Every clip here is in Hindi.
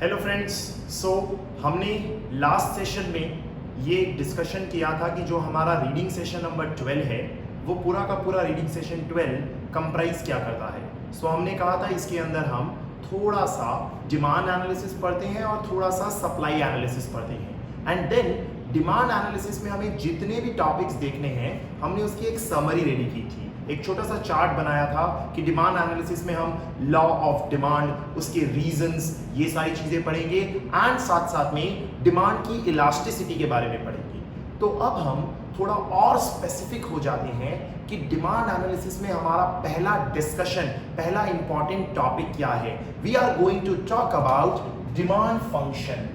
Hello friends. सो हमने लास्ट सेशन में ये डिस्कशन किया था कि जो हमारा रीडिंग सेशन नंबर 12 है वो पूरा का पूरा रीडिंग सेशन 12 कंप्राइज क्या करता है। सो हमने कहा था इसके अंदर हम थोड़ा सा डिमांड एनालिसिस पढ़ते हैं और थोड़ा सा सप्लाई एनालिसिस पढ़ते हैं एंड देन डिमांड एनालिसिस में हमें जितने भी टॉपिक्स देखने हैं हमने उसकी एक समरी रेडी की थी, एक छोटा सा चार्ट बनाया था कि डिमांड एनालिसिस में हम लॉ ऑफ डिमांड, उसके रीजंस, ये सारी चीजें पढ़ेंगे एंड साथ साथ में डिमांड की इलास्टिसिटी के बारे में पढ़ेंगे। तो अब हम थोड़ा और स्पेसिफिक हो जाते हैं कि डिमांड एनालिसिस में हमारा पहला डिस्कशन, पहला इंपॉर्टेंट टॉपिक क्या है। We are going to talk about demand function.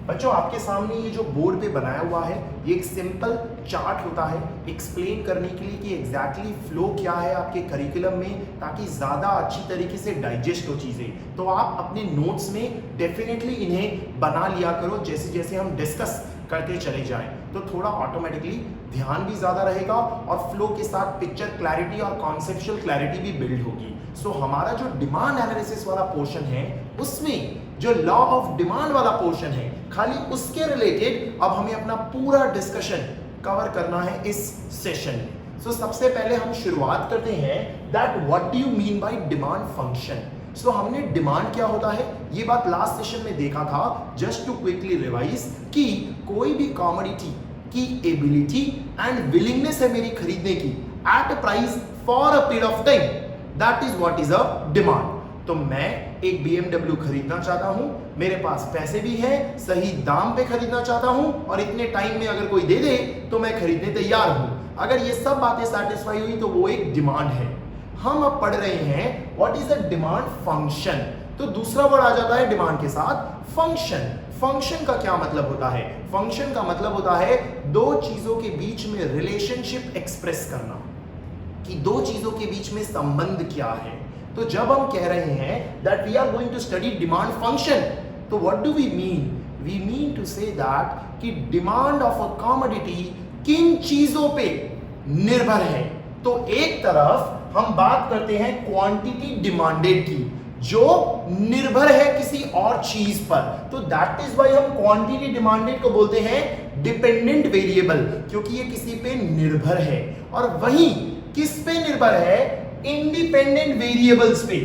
बच्चों आपके सामने ये जो बोर्ड पे बनाया हुआ है ये एक सिंपल चार्ट होता है एक्सप्लेन करने के लिए कि एग्जैक्टली फ्लो क्या है आपके करिकुलम में, ताकि ज़्यादा अच्छी तरीके से डाइजेस्ट हो चीज़ें। तो आप अपने नोट्स में डेफिनेटली इन्हें बना लिया करो, जैसे जैसे हम डिस्कस करते चले जाएं तो थोड़ा ऑटोमेटिकली ध्यान भी ज़्यादा रहेगा और फ्लो के साथ पिक्चर क्लैरिटी और कॉन्सेप्चुअल क्लैरिटी भी बिल्ड होगी। सो हमारा जो डिमांड एनालिसिस वाला पोर्शन है उसमें जो लॉ ऑफ डिमांड वाला पोर्शन है खाली उसके रिलेटेड अब हमें अपना पूरा डिस्कशन कवर करना है इस सेशन में। सो सबसे पहले हम शुरुआत करते हैं that what do you mean by demand function. So हमने डिमांड क्या होता है ये बात लास्ट सेशन में देखा था। जस्ट टू क्विकली रिवाइज कि कोई भी कमोडिटी की एबिलिटी एंड विलिंगनेस है मेरी खरीदने की at a price for a period of time, that is what is a demand. तो मैं एक BMW खरीदना चाहता हूं, मेरे पास पैसे भी हैं, सही दाम पे खरीदना चाहता हूं और इतने टाइम में अगर कोई दे दे तो मैं खरीदने तैयार हूं। अगर ये सब बातें सैटिस्फाई हुई तो वो एक डिमांड है। हम अब पढ़ रहे हैं what is a demand function. तो दूसरा वर्ड आ जाता है डिमांड के साथ फंक्शन। फंक्शन का क्या मतलब होता है? फंक्शन का मतलब होता है दो चीजों के बीच में रिलेशनशिप एक्सप्रेस करना, कि दो चीजों के बीच में संबंध क्या है। तो जब हम कह रहे हैं that we are going to study demand function, तो what do we mean? We mean to say that कि डिमांड ऑफ अ कमोडिटी किन चीजों पे निर्भर है। तो एक तरफ हम बात करते हैं क्वांटिटी डिमांडेड की जो निर्भर है किसी और चीज पर, तो दैट इज व्हाई हम क्वांटिटी डिमांडेड को बोलते हैं डिपेंडेंट वेरिएबल, क्योंकि ये किसी पे निर्भर है। और वहीं किस पे निर्भर है? इंडिपेंडेंट वेरिएबल्स पे।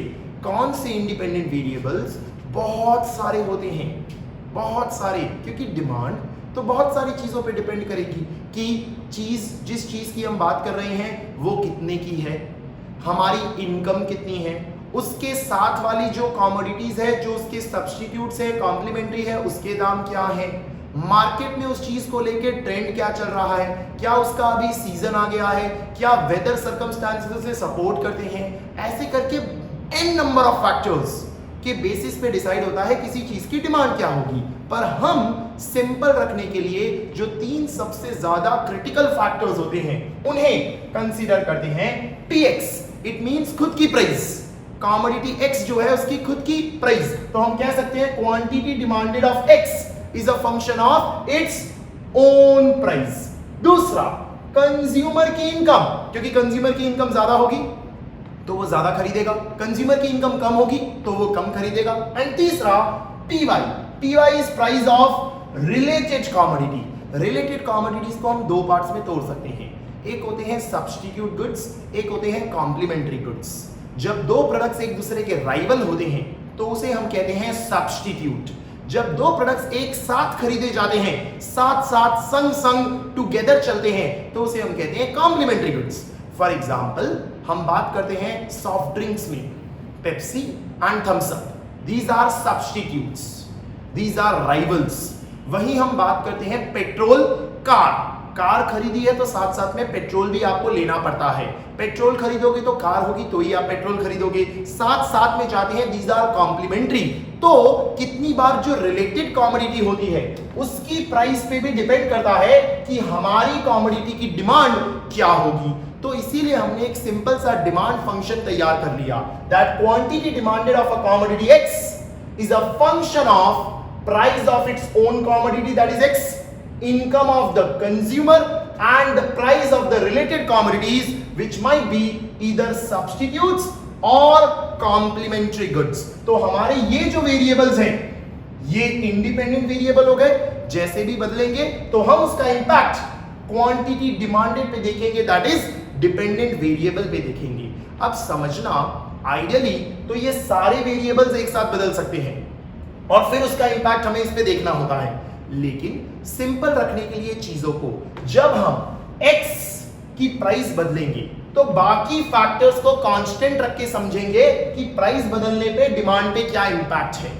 कौन से इंडिपेंडेंट वेरिएबल्स? बहुत सारे होते हैं, बहुत सारे, क्योंकि डिमांड तो बहुत सारी चीजों पे डिपेंड करेगी कि चीज, जिस चीज की हम बात कर रहे हैं वो कितने की है, हमारी इनकम कितनी है, उसके साथ वाली जो कमोडिटीज है, जो उसके सब्स्टिट्यूट्स है, कॉम्प्लीमेंट्री है, उसके दाम क्या है, मार्केट में उस चीज को लेके ट्रेंड क्या चल रहा है, क्या उसका अभी सीजन आ गया है, क्या वेदर सर्कमस्टेंसेस से सपोर्ट करते हैं। ऐसे करके n नंबर ऑफ फैक्टर्स के बेसिस पे डिसाइड होता है किसी चीज की डिमांड क्या होगी। पर हम सिंपल रखने के लिए जो तीन सबसे ज्यादा क्रिटिकल फैक्टर्स होते हैं उन्हें कंसीडर करते हैं px। इट मींस खुद की प्राइस। कमोडिटी x जो है उसकी खुद की प्राइस, तो हम कह सकते हैं quantity demanded of x is a function of its own price। दूसरा कंज्यूमर की इनकम, क्योंकि कंज्यूमर की इनकम ज्यादा होगी तो वो ज्यादा खरीदेगा, कंज्यूमर की इनकम कम होगी तो वो कम खरीदेगा। एंड तीसरा py is price of related commodity. Related commodities को हम दो पार्ट्स में तोड़ सकते हैं, एक होते हैं सब्स्टिट्यूट गुड्स, एक होते हैं कॉम्प्लीमेंट्री गुड्स। जब दो प्रोडक्ट्स एक दूसरे के राइवल होते हैं तो उसे हम कहते हैं सब्स्टिट्यूट। जब दो प्रोडक्ट्स एक साथ खरीदे जाते हैं, साथ साथ संग संग टुगेदर चलते हैं, तो उसे हम कहते हैं कॉम्प्लीमेंट्री गुड्स। फॉर एग्जांपल हम बात करते हैं सॉफ्ट ड्रिंक्स में Pepsi and Thums Up, these are substitutes, these are rivals. वहीं हम बात करते हैं पेट्रोल, कार खरीदी है तो साथ साथ में पेट्रोल भी आपको लेना पड़ता है। पेट्रोल खरीदोगे तो कार होगी तो ही आप पेट्रोल खरीदोगे, साथ साथ में जाते हैं, दीज आर कॉम्प्लीमेंट्री। तो कितनी बार जो रिलेटेड कमोडिटी होती है उसकी प्राइस पे भी डिपेंड करता है कि हमारी कमोडिटी की डिमांड क्या होगी। तो इसीलिए हमने एक सिंपल सा डिमांड फंक्शन तैयार कर लिया that quantity demanded of a commodity x is a function of price of its own commodity that is x, income of the consumer and the price of the related commodities which might be either substitutes और कॉम्प्लीमेंट्री गुड्स। तो हमारे ये जो वेरिएबल्स हैं ये इंडिपेंडेंट वेरिएबल हो गए, जैसे भी बदलेंगे तो हम उसका इंपैक्ट क्वांटिटी डिमांडेड पे देखेंगे, दैट इज डिपेंडेंट वेरिएबल पे देखेंगे। अब समझना, आइडियली तो ये सारे वेरिएबल्स एक साथ बदल सकते हैं और फिर उसका इंपैक्ट हमें इस पे देखना होता है, लेकिन सिंपल रखने के लिए चीजों को, जब हम x की प्राइस बदलेंगे तो बाकी फैक्टर्स को कांस्टेंट रख के समझेंगे कि प्राइस बदलने पे डिमांड पे क्या इंपैक्ट है।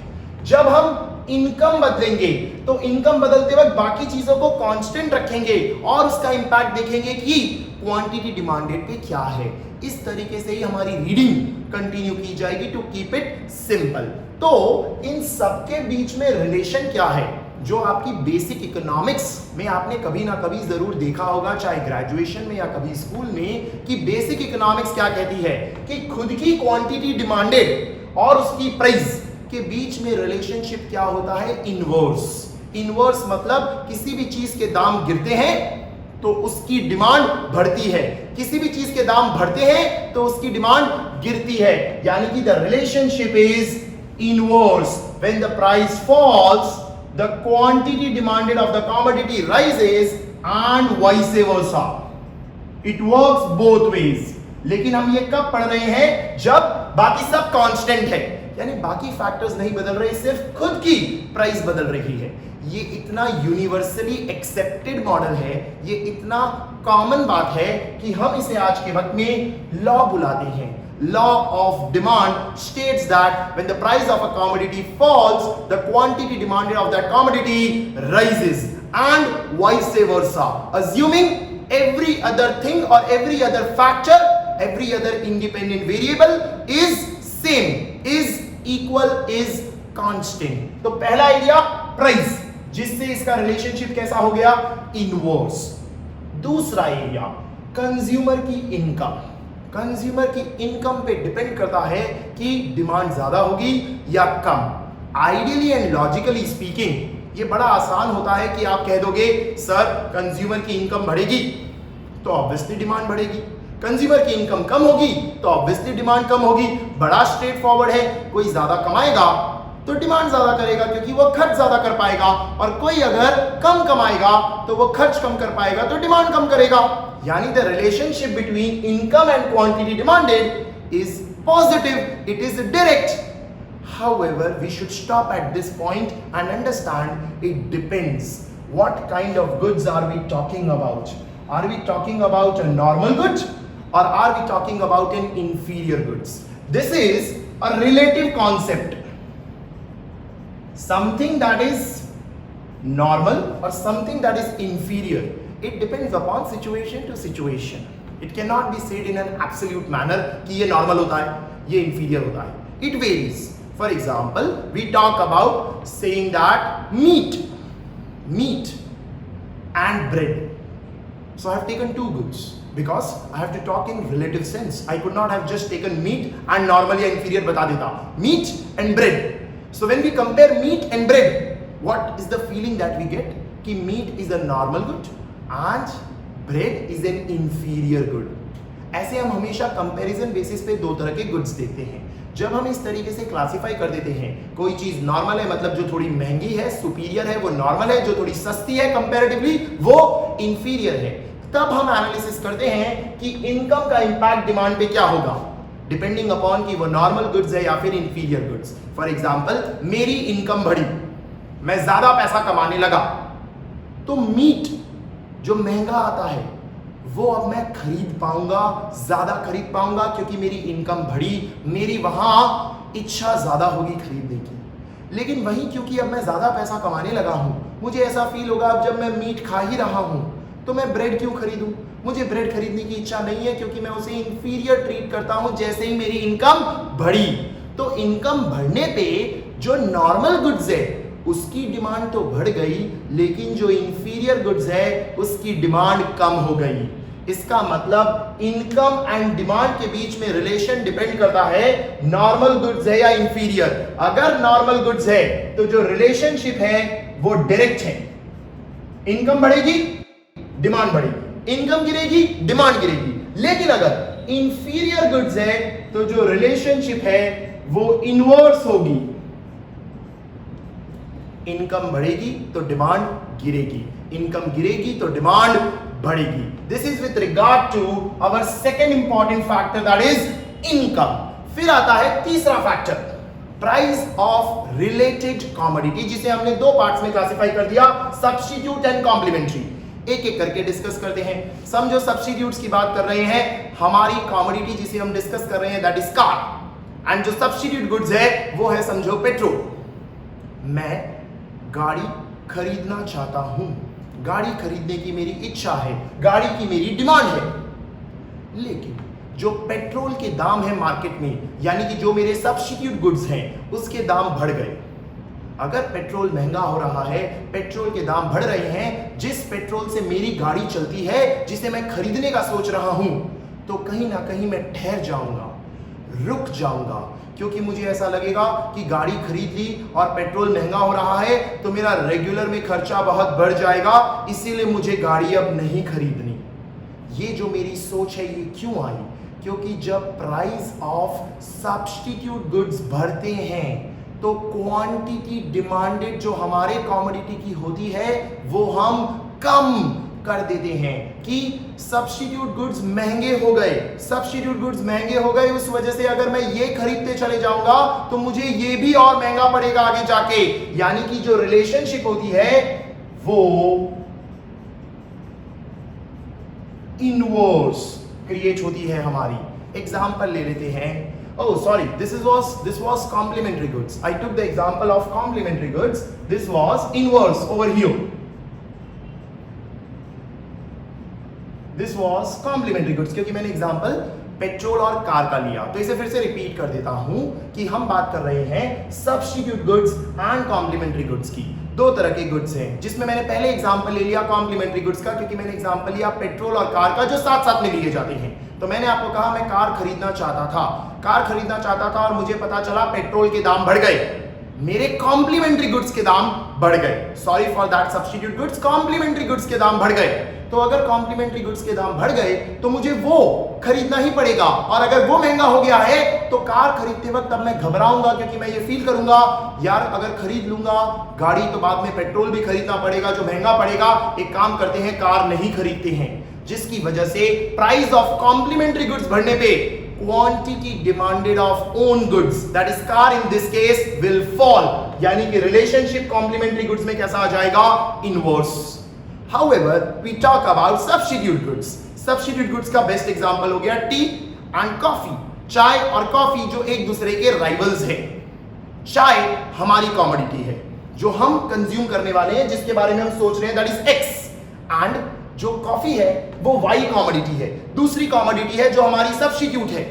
जब हम इनकम बदलेंगे तो इनकम बदलते वक्त बाकी चीजों को कांस्टेंट रखेंगे और उसका इंपैक्ट देखेंगे कि क्वांटिटी डिमांडेड पे क्या है। इस तरीके से ही हमारी रीडिंग कंटिन्यू की जाएगी टू कीप इट सिंपल। तो इन सबके बीच में रिलेशन क्या है, जो आपकी बेसिक इकोनॉमिक्स में आपने कभी ना कभी जरूर देखा होगा, चाहे ग्रेजुएशन में या कभी स्कूल में, कि बेसिक इकोनॉमिक्स क्या कहती है कि खुद की क्वांटिटी डिमांडेड और उसकी प्राइस के बीच में रिलेशनशिप क्या होता है, इनवर्स। इनवर्स मतलब किसी भी चीज के दाम गिरते हैं तो उसकी डिमांड बढ़ती है, किसी भी चीज के दाम बढ़ते हैं तो उसकी डिमांड गिरती है, यानी कि the relationship is inverse. When the price falls the quantity demanded of the commodity rises and vice versa. It works both ways. लेकिन हम ये कब पढ़ रहे हैं, जब बाकी सब कांस्टेंट है, यानी बाकी फैक्टर्स नहीं बदल रहे, सिर्फ खुद की प्राइस बदल रही है। ये इतना यूनिवर्सली एक्सेप्टेड मॉडल है, ये इतना कॉमन बात है कि हम इसे आज के वक्त में लॉ बुलाते हैं। Law of demand states that when the price of a commodity falls, the quantity demanded of that commodity rises and vice versa, assuming every other thing or every other factor, every other independent variable is same, is equal, is constant. तो पहला आइडिया प्राइस, जिससे इसका रिलेशनशिप कैसा हो गया, इनवर्स। दूसरा एरिया कंज्यूमर की इनकम। कंज्यूमर की इनकम पे डिपेंड करता है कि डिमांड ज्यादा होगी या कम। आइडियली एंड लॉजिकली स्पीकिंग ये बड़ा आसान होता है कि आप कह दोगे सर कंज्यूमर की इनकम बढ़ेगी तो ऑब्वियसली डिमांड बढ़ेगी, कंज्यूमर की इनकम कम होगी तो ऑब्वियसली डिमांड कम होगी। बड़ा स्ट्रेट फॉरवर्ड है, कोई ज्यादा कमाएगा तो डिमांड ज्यादा करेगा क्योंकि वो खर्च ज्यादा कर पाएगा, और कोई अगर कम कमाएगा तो वो खर्च कम कर पाएगा तो डिमांड कम करेगा। यानी the relationship between income and quantity demanded is positive, it is direct. However, we should stop at this point and understand it depends. What kind of goods are we talking about? Are we talking about a normal good or are we talking about an inferior goods? This is a relative concept. Something that is normal or something that is inferior. It depends upon situation to situation. It cannot be said in an absolute manner कि ये normal होता है, ये inferior होता है. It varies. For example, we talk about saying that meat and bread. So I have taken two goods because I have to talk in relative sense. I could not have just taken meat and normally inferior बता देता. Meat and bread. So when we compare meat and bread, what is the feeling that we get? कि meat is a normal good and bread is an inferior good. ऐसे हम हमेशा कंपैरिजन बेसिस पे दो तरह के गुड्स देखते हैं। जब हम इस तरीके से क्लासिफाई कर देते हैं, कोई चीज नॉर्मल है मतलब जो थोड़ी महंगी है, सुपीरियर है, वो नॉर्मल है, जो थोड़ी सस्ती है कंपैरेटिवली वो इंफीरियर है, तब हम एनालिसिस करते हैं कि इनकम का इंपैक्ट डिमांड पे क्या होगा, डिपेंडिंग अपॉन कि वो नॉर्मल गुड्स है या फिर इंफीरियर गुड्स। फॉर एग्जांपल, मेरी इनकम बढ़ी, मैं ज्यादा पैसा कमाने लगा, तो मीट जो महंगा आता है वो अब मैं खरीद पाऊंगा, ज्यादा खरीद पाऊंगा क्योंकि मेरी इनकम बढ़ी, मेरी वहां इच्छा ज्यादा होगी खरीदने की। लेकिन वहीं क्योंकि अब मैं ज्यादा पैसा कमाने लगा हूं, मुझे ऐसा फील होगा अब जब मैं मीट खा ही रहा हूं तो मैं ब्रेड क्यों खरीदूं, मुझे ब्रेड खरीदने की इच्छा नहीं है क्योंकि मैं उसे इंफीरियर ट्रीट करता हूं जैसे ही मेरी इनकम बढ़ी। तो इनकम बढ़ने पे जो नॉर्मल गुड्स है उसकी डिमांड तो बढ़ गई, लेकिन जो इंफीरियर गुड्स है उसकी डिमांड कम हो गई। इसका मतलब इनकम एंड डिमांड के बीच में रिलेशन डिपेंड करता है नॉर्मल गुड्स है या इंफीरियर। अगर नॉर्मल गुड्स है तो जो रिलेशनशिप है वो डायरेक्ट है, इनकम बढ़ेगी डिमांड बढ़ेगी, इनकम गिरेगी डिमांड गिरेगी। लेकिन अगर इंफीरियर गुड्स है तो जो रिलेशनशिप है वो इनवर्स होगी। इनकम बढ़ेगी तो डिमांड गिरेगी, इनकम गिरेगी तो डिमांड बढ़ेगी। This is with regard to our second important factor, that is income. फिर आता है तीसरा factor, price of related commodity, जिसे हमने दो पार्ट्स में क्लासिफाई कर दिया, सब्स्टिट्यूट एंड कॉम्प्लीमेंट्री। एक एक करके डिस्कस करते हैं। समझो सब्स्टिट्यूट्स की बात कर रहे हैं, हमारी कॉमोडिटी जिसे हम डिस्कस कर रहे हैं दैट इज कार, एंड जो सब्स्टिट्यूट गुड्स है वो है समझो पेट्रोल। मैं गाड़ी खरीदना चाहता हूं, गाड़ी खरीदने की मेरी इच्छा है, गाड़ी की मेरी डिमांड है, लेकिन जो पेट्रोल के दाम है मार्केट में, यानी कि जो मेरे सब्स्टिट्यूट गुड्स हैं उसके दाम बढ़ गए। अगर पेट्रोल महंगा हो रहा है, पेट्रोल के दाम बढ़ रहे हैं, जिस पेट्रोल से मेरी गाड़ी चलती है, जिसे मैं खरीदने का सोच रहा हूं, तो कहीं ना कहीं मैं ठहर जाऊंगा, रुक जाऊंगा, क्योंकि मुझे ऐसा लगेगा कि गाड़ी खरीद ली और पेट्रोल महंगा हो रहा है तो मेरा रेगुलर में खर्चा बहुत बढ़ जाएगा, इसीलिए मुझे गाड़ी अब नहीं खरीदनी। ये जो मेरी सोच है ये क्यों आई? क्योंकि जब प्राइस ऑफ सब्स्टिट्यूट गुड्स बढ़ते हैं तो क्वांटिटी डिमांडेड जो हमारे कमोडिटी की होती है वो हम कम कर देते हैं कि सब्स्टिट्यूट गुड्स महंगे हो गए, सब्स्टिट्यूट गुड्स महंगे हो गए, उस वजह से अगर मैं ये खरीदते चले जाऊंगा तो मुझे ये भी और महंगा पड़ेगा आगे जाके। यानी कि जो रिलेशनशिप होती है वो इनवर्स क्रिएट होती है हमारी। एग्जांपल ले लेते हैं। Oh, sorry, this was complementary goods. I took the example of complementary goods. This was inverse over here. This was complementary goods क्योंकि मैंने एग्जांपल पेट्रोल और कार का लिया। तो इसे फिर से रिपीट कर देता हूं कि हम बात कर रहे हैं substitute goods and complementary goods की। दो तरह के गुड्स हैं, जिसमें मैंने पहले एग्जांपल ले लिया कॉम्प्लीमेंट्री गुड्स का, क्योंकि मैंने एग्जांपल लिया पेट्रोल और कार का जो साथ साथ में लिए जाते हैं। तो मैंने आपको कहा मैं कार खरीदना चाहता था, कार खरीदना चाहता था और मुझे पता चला पेट्रोल के दाम बढ़ गए, मेरे कॉम्प्लीमेंट्री गुड्स के दाम बढ़ गए। Sorry for that substitute goods, complementary goods के दाम बढ़ गए। तो अगर कॉम्प्लीमेंट्री गुड्स के दाम बढ़ गए तो मुझे वो खरीदना ही पड़ेगा, और अगर वो महंगा हो गया है तो कार खरीदते वक्त अब मैं घबराऊंगा, क्योंकि मैं ये फील करूंगा यार अगर खरीद लूंगा गाड़ी तो बाद में पेट्रोल भी खरीदना पड़ेगा जो महंगा पड़ेगा। एक काम करते हैं, कार नहीं खरीदते हैं, जिसकी वजह से प्राइस ऑफ कॉम्प्लीमेंट्री गुड्स बढ़ने पे quantity demanded of own goods that is car in this case will fall. यानी कि रिलेशनशिप कॉम्प्लीमेंट्री गुड्स में कैसा आ जाएगा? Inverse. However, we talk about substitute goods. Substitute goods का बेस्ट एग्जांपल हो गया टी एंड कॉफी, चाय और कॉफी जो एक दूसरे के राइवल्स हैं। चाय हमारी कॉमोडिटी है जो हम कंज्यूम करने वाले हैं, जिसके बारे में हम सोच रहे हैं दैट इज एक्स, एंड जो कॉफी है वो वाई कॉमोडिटी है, दूसरी कॉमोडिटी है जो हमारी सब्स्टिट्यूट है।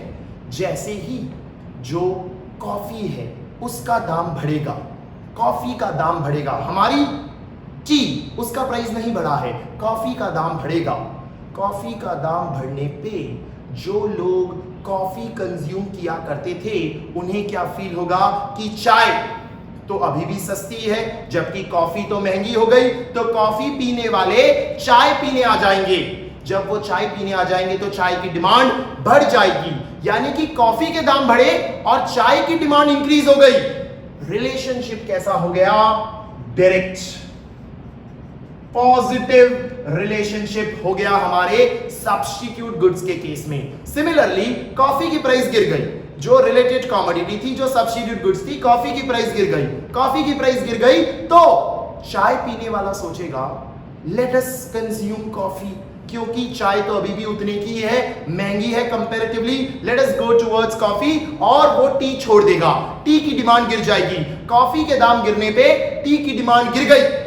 जैसे ही जो कॉफी है उसका दाम बढ़ेगा, कॉफी का दाम बढ़ेगा, हमारी टी उसका प्राइस नहीं बढ़ा है, कॉफी का दाम बढ़ेगा। कॉफी का दाम बढ़ने पे जो लोग कॉफी कंज्यूम किया करते थे उन्हें क्या फील होगा कि चाय तो अभी भी सस्ती है, जबकि कॉफी तो महंगी हो गई, तो कॉफी पीने वाले चाय पीने आ जाएंगे। जब वो चाय पीने आ जाएंगे तो चाय की डिमांड बढ़ जाएगी, यानी कि कॉफी के दाम बढ़े और चाय की डिमांड इंक्रीज हो गई। रिलेशनशिप कैसा हो गया? डायरेक्ट पॉजिटिव रिलेशनशिप हो गया हमारे सब्स्टिट्यूट गुड्स के केस में। सिमिलरली कॉफी की प्राइस गिर गई, जो रिलेटेड कॉमोडिटी थी, जो सब्स्टिट्यूट गुड्स थी, कॉफी की प्राइस गिर गई। कॉफी की प्राइस गिर गई तो चाय पीने वाला सोचेगा लेट अस कंज्यूम कॉफी, क्योंकि चाय तो अभी भी उतने की है, महंगी है comparatively, let us go towards coffee, और वो टी छोड़ देगा, टी की डिमांड गिर जाएगी। कॉफी के दाम गिरने पे टी की डिमांड गिर गई।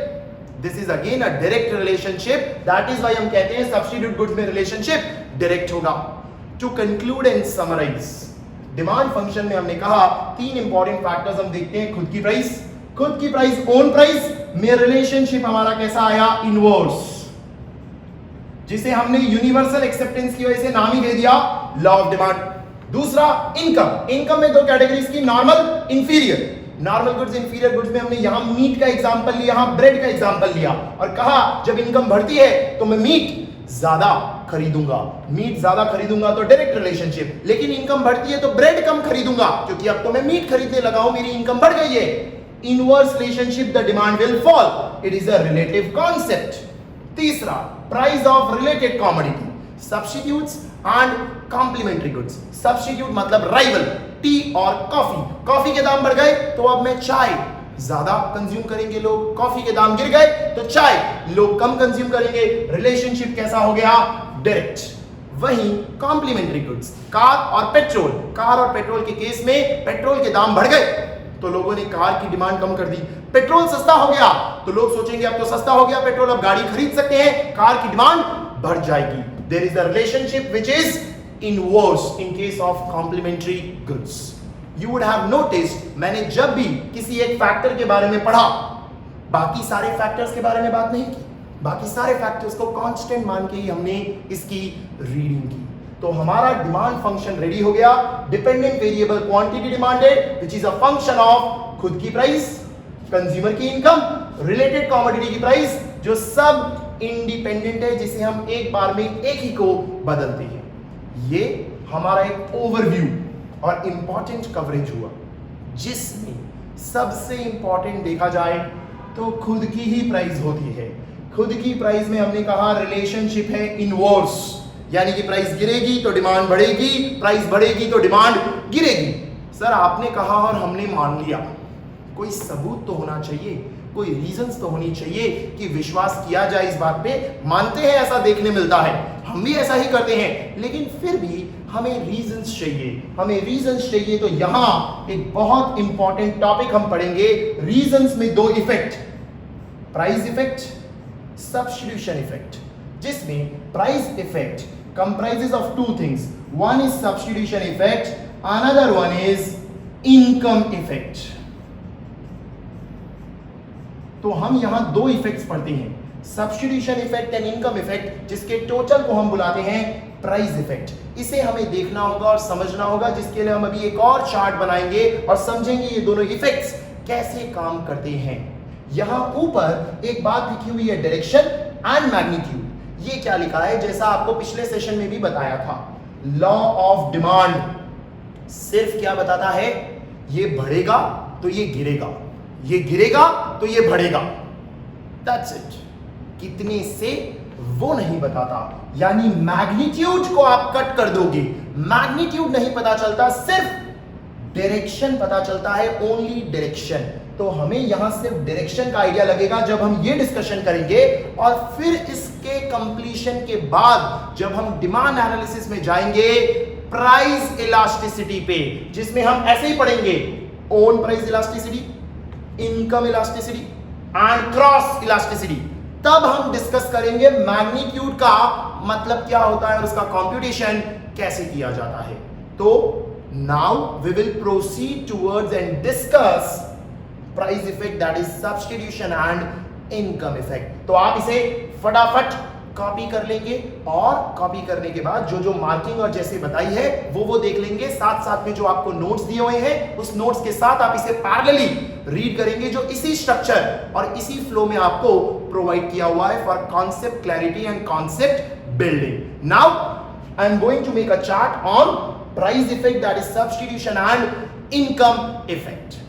This is again a direct relationship, that is why हम कहते हैं सब्स्टिट्यूट गुड्स में रिलेशनशिप डायरेक्ट होगा। To conclude and summarize, demand function में हमने कहा तीन इंपॉर्टेंट फैक्टर्स हम देखते हैं। खुद की प्राइस, ओन प्राइस में रिलेशनशिप हमारा कैसा आया? इनवर्स, जिसे हमने यूनिवर्सल एक्सेप्टेंस की वजह से नाम ही दे दिया लॉ ऑफ डिमांड। दूसरा इनकम में दो कैटेगरीज की, normal, inferior. Normal goods, inferior goods में हमने यहां मीट का एग्जांपल लिया, यहां ब्रेड का एग्जांपल लिया और कहा जब इनकम बढ़ती है तो मैं मीट ज्यादा खरीदूंगा, तो डायरेक्ट रिलेशनशिप। लेकिन इनकम बढ़ती है तो ब्रेड कम खरीदूंगा, क्योंकि अब तो मैं मीट खरीदने लगा हूं, मेरी इनकम बढ़ गई है, inverse relationship the demand will fall. It is a relative concept. तीसरा, price of related commodity, substitutes and complementary goods. Substitute मतलब rival, टी और कॉफी. कॉफी के दाम बढ़ गए तो अब मैं चाय ज्यादा कंज्यूम करेंगे लोग, कॉफी के दाम गिर गए तो चाय लोग कम कंज्यूम करेंगे. रिलेशनशिप कैसा हो गया? डायरेक्ट. वहीं कॉम्प्लीमेंट्री गुड्स, कार और पेट्रोल. कार और पेट्रोल के केस में पेट्रोल के दाम बढ़ गए तो लोगों ने कार की डिमांड कम कर दी. पेट्रोल सस्ता हो गया तो लोग सोचेंगे अब तो सस्ता हो गया पेट्रोल, अब गाड़ी खरीद सकते हैं, कार की डिमांड बढ़ जाएगी. There is a relationship which is inverse in case of complementary goods. You would have noticed, मैंने जब भी किसी एक फैक्टर के बारे में पढ़ा, बाकी सारे फैक्टर्स के बारे में बात नहीं की. बाकी सारे फैक्टर्स को कांस्टेंट मान के ही हमने इसकी रीडिंग की. तो हमारा डिमांड फंक्शन रेडी हो गया. Dependent variable quantity demanded which is a function of खुद की प्राइस, कंज्यूमर की इनकम, रिलेटेड कमोडिटी की प्राइस जो सब इंडिपेंडेंट है, जिसे हम एक बार में एक ही को बदलते हैं. ये हमारा एक ओवरव्यू और इंपॉर्टेंट कवरेज हुआ, जिसमें सबसे इंपॉर्टेंट देखा जाए तो खुद की ही प्राइस होती है. खुद की प्राइस में हमने कहा रिलेशनशिप है इनवर्स, यानी कि प्राइस गिरेगी तो डिमांड बढ़ेगी, प्राइस बढ़ेगी तो डिमांड गिरेगी. सर आपने कहा और हमने मान लिया, कोई सबूत तो होना चाहिए, कोई रीजंस तो होनी चाहिए कि विश्वास किया जाए इस बात पे. मानते हैं ऐसा देखने मिलता है, हम भी ऐसा ही करते हैं, लेकिन फिर भी हमें रीजंस चाहिए. हमें रीजंस चाहिए तो यहां एक बहुत इंपॉर्टेंट टॉपिक हम पढ़ेंगे. रीजंस में दो effect, price effect, substitution effect, जिसमें price effect comprises of two things. One is substitution effect, another one is income effect. तो हम यहां दो इफेक्ट्स पढ़ते हैं, substitution effect and income effect, जिसके टोटल को हम बुलाते हैं प्राइस इफेक्ट. इसे हमें देखना होगा और समझना होगा, जिसके लिए हम अभी एक और चार्ट बनाएंगे और समझेंगे ये दोनों इफेक्ट्स कैसे काम करते हैं. यहां ऊपर एक बात लिखी हुई है, डायरेक्शन एंड मैग्नीट्यूड. ये क्या लिखा है? जैसा आपको पिछले सेशन में भी बताया था, लॉ ऑफ डिमांड सिर्फ क्या बताता है? ये बढ़ेगा तो ये गिरेगा, ये गिरेगा तो ये बढ़ेगा. That's it. कितने से वो नहीं बताता, यानी मैग्नीट्यूड को आप कट कर दोगे, मैग्नीट्यूड नहीं पता चलता, सिर्फ डायरेक्शन पता चलता है, ओनली डायरेक्शन. तो हमें यहां सिर्फ डायरेक्शन का आइडिया लगेगा जब हम ये डिस्कशन करेंगे, और फिर इसके कंप्लीशन के बाद जब हम डिमांड एनालिसिस में जाएंगे प्राइस इलास्टिसिटी पे, जिसमें हम ऐसे ही पढ़ेंगे own price elasticity, income elasticity and cross elasticity. तब हम डिस्कस करेंगे मैग्नीट्यूड का मतलब क्या होता है और उसका कंप्यूटेशन कैसे किया जाता है. तो now we will proceed towards and discuss price effect, that is substitution and income effect. तो आप इसे फटाफट कॉपी कर लेंगे और कॉपी करने के बाद जो जो मार्किंग और जैसे बताई है वो देख लेंगे. साथ साथ में जो आपको नोट्स दिए हुए हैं उस नोट्स के साथ आप इसे पैरेलली रीड करेंगे, जो इसी स्ट्रक्चर और इसी फ्लो में आपको प्रोवाइड किया हुआ है for concept clarity and concept building. Now I am going to make a chart on price effect, that is substitution and income effect.